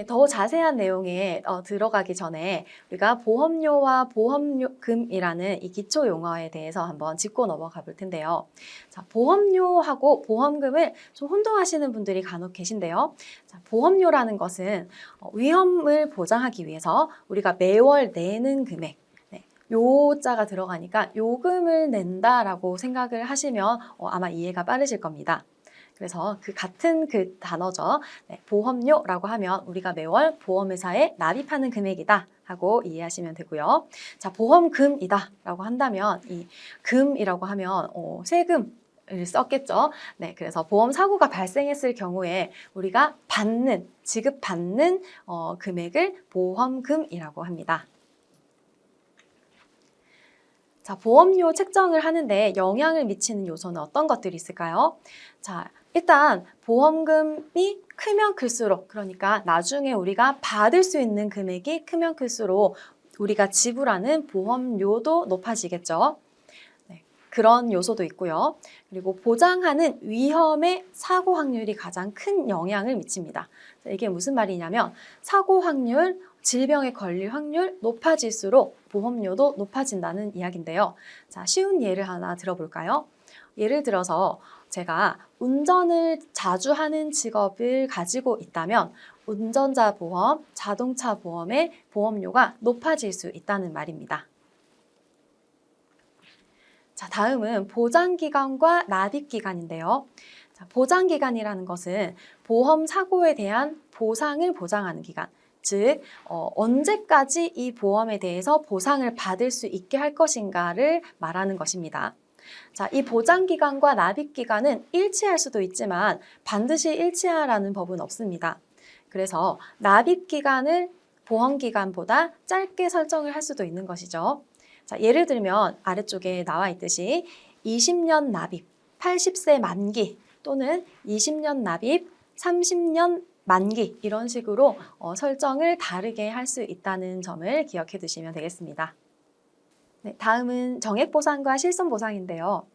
네, 더 자세한 내용에 들어가기 전에 우리가 보험료와 보험금이라는 이 기초 용어에 대해서 한번 짚고 넘어가 볼 텐데요. 자, 보험료하고 보험금을 좀 혼동하시는 분들이 간혹 계신데요. 자, 보험료라는 것은 위험을 보장하기 위해서 우리가 매월 내는 금액, 네, 요자가 들어가니까 요금을 낸다라고 생각을 하시면 아마 이해가 빠르실 겁니다. 그래서 같은 단어죠. 네, 보험료라고 하면 우리가 매월 보험회사에 납입하는 금액이다 하고 이해하시면 되고요. 자, 보험금이다 라고 한다면 이 금이라고 하면 세금을 썼겠죠. 네, 그래서 보험 사고가 발생했을 경우에 우리가 지급받는 금액을 보험금이라고 합니다. 자, 보험료 책정을 하는데 영향을 미치는 요소는 어떤 것들이 있을까요? 자, 일단 보험금이 크면 클수록, 그러니까 나중에 우리가 받을 수 있는 금액이 크면 클수록 우리가 지불하는 보험료도 높아지겠죠. 네, 그런 요소도 있고요. 그리고 보장하는 위험의 사고 확률이 가장 큰 영향을 미칩니다. 이게 무슨 말이냐면 사고 확률, 질병에 걸릴 확률 높아질수록 보험료도 높아진다는 이야기인데요. 자, 쉬운 예를 하나 들어볼까요? 예를 들어서 제가 운전을 자주 하는 직업을 가지고 있다면 운전자 보험, 자동차 보험의 보험료가 높아질 수 있다는 말입니다. 자, 다음은 보장기간과 납입기간인데요. 자, 보장기간이라는 것은 보험 사고에 대한 보상을 보장하는 기간, 즉 언제까지 이 보험에 대해서 보상을 받을 수 있게 할 것인가를 말하는 것입니다. 자, 이 보장기간과 납입기간은 일치할 수도 있지만 반드시 일치하라는 법은 없습니다. 그래서 납입기간을 보험기간보다 짧게 설정을 할 수도 있는 것이죠. 자, 예를 들면 아래쪽에 나와 있듯이 20년 납입, 80세 만기 또는 20년 납입, 30년 만기 이런 식으로 설정을 다르게 할 수 있다는 점을 기억해 두시면 되겠습니다. 네, 다음은 정액보상과 실손보상인데요.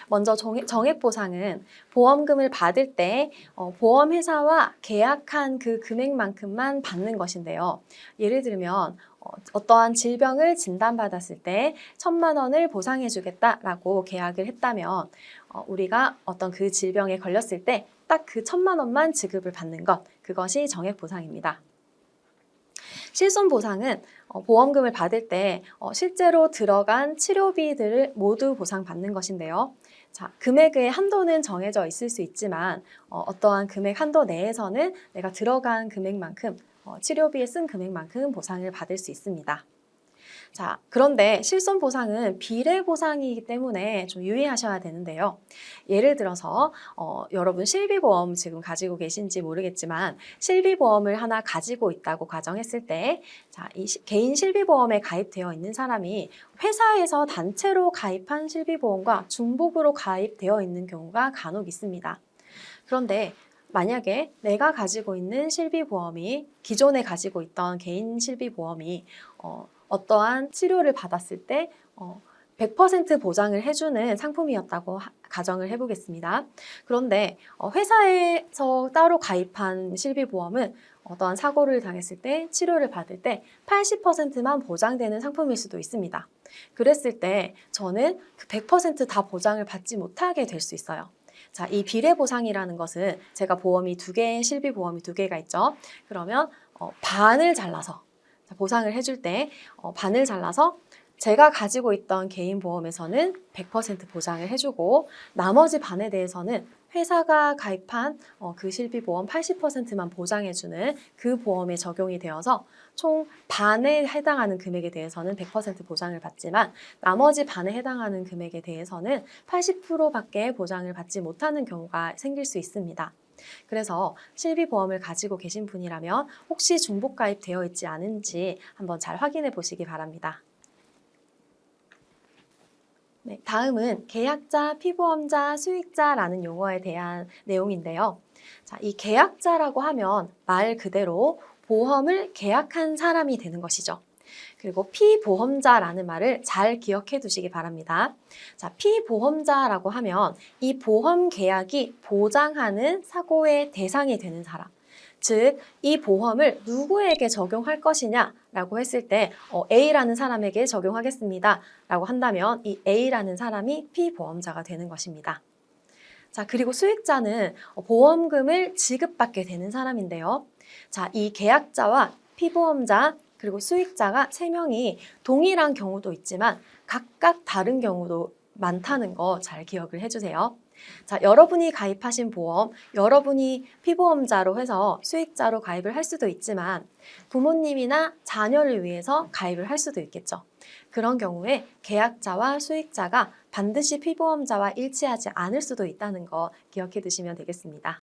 먼저 정액보상은 보험금을 받을 때 보험회사와 계약한 그 금액만큼만 받는 것인데요. 예를 들면 어떠한 질병을 진단받았을 때 1,000만 원을 보상해주겠다라고 계약을 했다면 우리가 어떤 그 질병에 걸렸을 때 딱 그 1,000만 원만 지급을 받는 것, 그것이 정액보상입니다. 실손보상은 보험금을 받을 때 실제로 들어간 치료비들을 모두 보상받는 것인데요. 자, 금액의 한도는 정해져 있을 수 있지만 어떠한 금액 한도 내에서는 내가 들어간 금액만큼 치료비에 쓴 금액만큼 보상을 받을 수 있습니다. 자, 그런데 실손보상은 비례보상이기 때문에 좀 유의하셔야 되는데요. 예를 들어서 여러분 실비보험 지금 가지고 계신지 모르겠지만 실비보험을 하나 가지고 있다고 가정했을 때 자, 이 개인 실비보험에 가입되어 있는 사람이 회사에서 단체로 가입한 실비보험과 중복으로 가입되어 있는 경우가 간혹 있습니다. 그런데 만약에 내가 가지고 있는 실비보험이 기존에 가지고 있던 개인 실비보험이 어떠한 치료를 받았을 때 100% 보장을 해주는 상품이었다고 가정을 해보겠습니다. 그런데 회사에서 따로 가입한 실비보험은 어떠한 사고를 당했을 때 치료를 받을 때 80%만 보장되는 상품일 수도 있습니다. 그랬을 때 저는 100% 보장을 받지 못하게 될 수 있어요. 자, 이 비례보상이라는 것은 제가 실비보험이 2개가 있죠. 그러면 반을 잘라서 보상을 해줄 때 반을 잘라서 제가 가지고 있던 개인 보험에서는 100% 보장을 해주고 나머지 반에 대해서는 회사가 가입한 그 실비보험 80%만 보장해주는 그 보험에 적용이 되어서 총 반에 해당하는 금액에 대해서는 100% 보장을 받지만 나머지 반에 해당하는 금액에 대해서는 80%밖에 보장을 받지 못하는 경우가 생길 수 있습니다. 그래서 실비보험을 가지고 계신 분이라면 혹시 중복 가입되어 있지 않은지 한번 잘 확인해 보시기 바랍니다. 네, 다음은 계약자, 피보험자, 수익자라는 용어에 대한 내용인데요. 자, 이 계약자라고 하면 말 그대로 보험을 계약한 사람이 되는 것이죠. 그리고 피보험자라는 말을 잘 기억해 두시기 바랍니다. 자, 피보험자라고 하면 이 보험 계약이 보장하는 사고의 대상이 되는 사람. 즉, 이 보험을 누구에게 적용할 것이냐라고 했을 때 A라는 사람에게 적용하겠습니다 라고 한다면 이 A라는 사람이 피보험자가 되는 것입니다. 자, 그리고 수익자는 보험금을 지급받게 되는 사람인데요. 자, 이 계약자와 피보험자 그리고 수익자가 3명이 동일한 경우도 있지만 각각 다른 경우도 많다는 거 잘 기억을 해주세요. 자, 여러분이 가입하신 보험, 여러분이 피보험자로 해서 수익자로 가입을 할 수도 있지만 부모님이나 자녀를 위해서 가입을 할 수도 있겠죠. 그런 경우에 계약자와 수익자가 반드시 피보험자와 일치하지 않을 수도 있다는 거 기억해 두시면 되겠습니다.